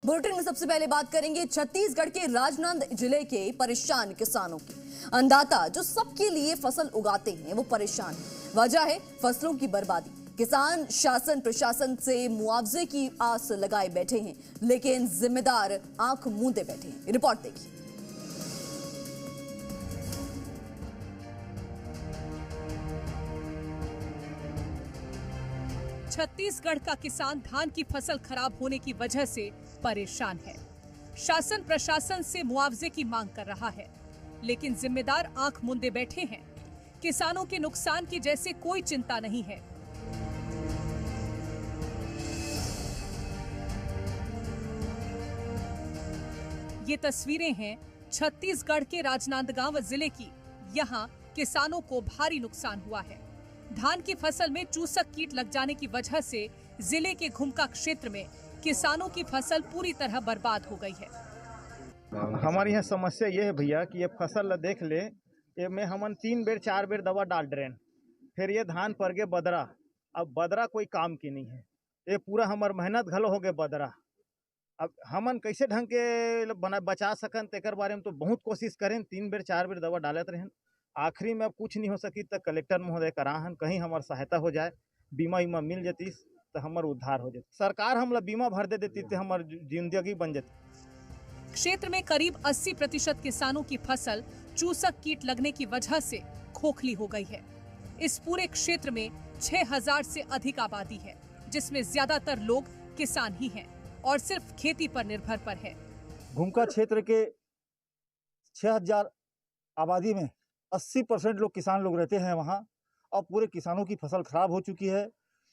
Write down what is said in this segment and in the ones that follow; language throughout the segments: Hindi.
बुलेटिन में सबसे पहले बात करेंगे छत्तीसगढ़ के राजनांदगांव जिले के परेशान किसानों की। अन्नदाता जो सबके लिए फसल उगाते हैं वो परेशान है। वजह है फसलों की बर्बादी। किसान शासन प्रशासन से मुआवजे की आस लगाए बैठे हैं, लेकिन जिम्मेदार आंख मूंदे बैठे हैं। रिपोर्ट देखिए। छत्तीसगढ़ का किसान धान की फसल खराब होने की वजह से परेशान है। शासन प्रशासन से मुआवजे की मांग कर रहा है, लेकिन जिम्मेदार आंख मूंदे बैठे हैं। किसानों के नुकसान की जैसे कोई चिंता नहीं है। ये तस्वीरें हैं छत्तीसगढ़ के राजनांदगांव जिले की। यहाँ किसानों को भारी नुकसान हुआ है। धान की फसल में चूसक कीट लग जाने की वजह से जिले के घुमका क्षेत्र में किसानों की फसल पूरी तरह बर्बाद हो गई है। हमारे यहाँ समस्या ये है भैया कि ये फसल देख ले, ये में हमन 3 बेर 4 बेर दवा डाल रहे, फिर ये धान पर गए बदरा। अब बदरा कोई काम की नहीं है, ये पूरा हमार मेहनत घलो हो गए बदरा। अब हमन कैसे ढंग के बचा सकन तेकर बारे में तो बहुत कोशिश करें, 3 बेर 4 बेर दवा डालत रहें। आखिरी में अब कुछ नहीं हो सकी तो कलेक्टर महोदय कराहन कहीं हमार सहायता हो जाए, बीमा वीमा मिल जाती तो हमार उद्धार हो जाती। सरकार हमला बीमा भर दे देती तो हमार जिंदगी बन जाती। क्षेत्र में करीब 80% किसानों की फसल चूसक कीट लगने की वजह से खोखली हो गई है। इस पूरे क्षेत्र में 6000 से अधिक आबादी है, जिसमें ज्यादातर लोग किसान ही हैं और सिर्फ खेती पर निर्भर पर है। घुमका क्षेत्र के 6000 आबादी में 80% लोग किसान लोग रहते हैं वहाँ, और पूरे किसानों की फसल खराब हो चुकी है।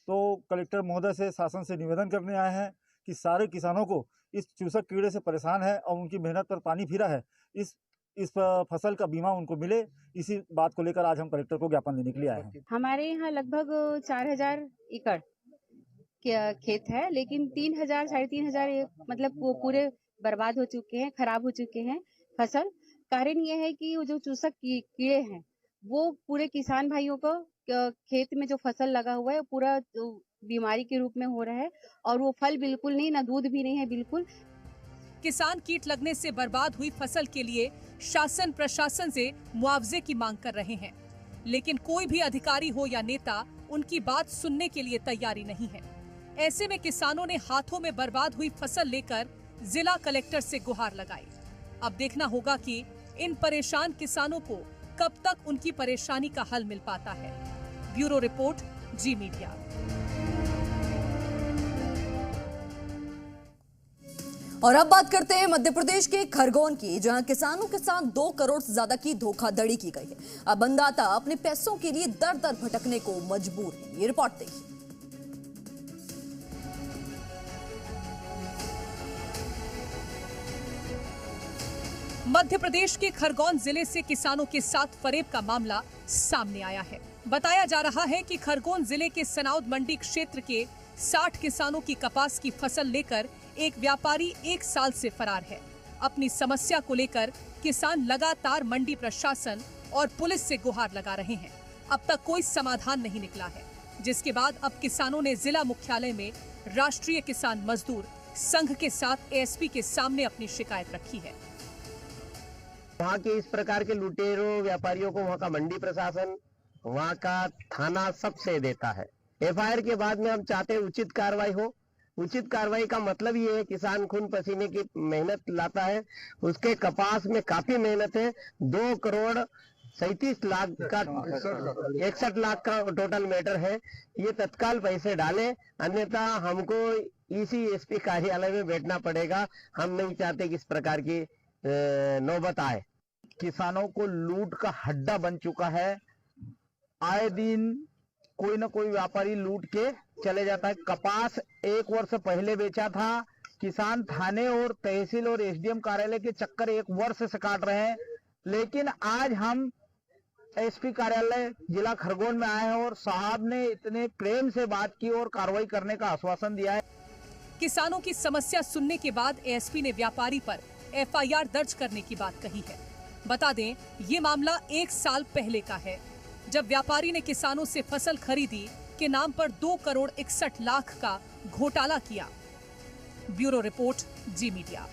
तो कलेक्टर महोदय से शासन से निवेदन करने आए हैं कि सारे किसानों को इस चूसक कीड़े से परेशान है और उनकी मेहनत पर पानी फिरा है, इस फसल का बीमा उनको मिले। इसी बात को लेकर आज हम कलेक्टर को ज्ञापन देने के लिए आए हैं। हमारे यहाँ लगभग 4000 एकड़ खेत है, लेकिन 3000 3500 मतलब वो पूरे बर्बाद हो चुके हैं, खराब हो चुके हैं फसल। कारण ये है कि वो जो चूसक कीड़े हैं वो पूरे किसान भाइयों को खेत में जो फसल लगा हुआ है पूरा बीमारी के रूप में हो रहा है, और वो फल बिल्कुल नहीं, ना दूध भी नहीं है बिल्कुल। किसान कीट लगने से बर्बाद हुई फसल के लिए शासन प्रशासन से मुआवजे की मांग कर रहे हैं, लेकिन कोई भी अधिकारी हो या नेता उनकी बात सुनने के लिए तैयारी नहीं है। ऐसे में किसानों ने हाथों में बर्बाद हुई फसल लेकर जिला कलेक्टर से गुहार लगाई। अब देखना होगा कि इन परेशान किसानों को कब तक उनकी परेशानी का हल मिल पाता है। ब्यूरो रिपोर्ट, जी मीडिया। और अब बात करते हैं मध्य प्रदेश के खरगोन की, जहां किसानों के साथ 2 करोड़ से ज्यादा की धोखाधड़ी की गई है। अब अन्नदाता अपने पैसों के लिए दर दर भटकने को मजबूर है। ये रिपोर्ट देखिए। मध्य प्रदेश के खरगोन जिले से किसानों के साथ फरेब का मामला सामने आया है। बताया जा रहा है कि खरगोन जिले के सनाउद मंडी क्षेत्र के 60 किसानों की कपास की फसल लेकर एक व्यापारी 1 साल से फरार है। अपनी समस्या को लेकर किसान लगातार मंडी प्रशासन और पुलिस से गुहार लगा रहे हैं। अब तक कोई समाधान नहीं निकला है, जिसके बाद अब किसानों ने जिला मुख्यालय में राष्ट्रीय किसान मजदूर संघ के साथ एएसपी के सामने अपनी शिकायत रखी है। वहाँ के इस प्रकार के लुटेरों व्यापारियों को वहाँ का मंडी प्रशासन, वहाँ का थाना सबसे देता है। एफआईआर के बाद में हम चाहते हैं उचित कार्रवाई हो। उचित कार्रवाई का मतलब ये है, किसान खून पसीने की मेहनत लाता है, उसके कपास में काफी मेहनत है। 2 करोड़ 37 लाख का 61 लाख का टोटल मैटर है। ये तत्काल पैसे डालें, अन्यथा हमको इसी एसपी कार्यालय में बैठना पड़ेगा। हम नहीं चाहते कि इस प्रकार की नौबत आए। किसानों को लूट का हड्डा बन चुका है। आए दिन कोई न कोई व्यापारी लूट के चले जाता है। कपास 1 वर्ष पहले बेचा था, किसान थाने और तहसील और एसडीएम कार्यालय के चक्कर 1 वर्ष से काट रहे हैं। लेकिन आज हम एसपी कार्यालय जिला खरगोन में आए हैं और साहब ने इतने प्रेम से बात की और कार्रवाई करने का आश्वासन दिया है। किसानों की समस्या सुनने के बाद एएसपी ने व्यापारी पर एफआईआर दर्ज करने की बात कही है। बता दें, ये मामला 1 साल पहले का है, जब व्यापारी ने किसानों से फसल खरीदी के नाम पर 2 करोड़ 61 लाख का घोटाला किया। ब्यूरो रिपोर्ट, जी मीडिया।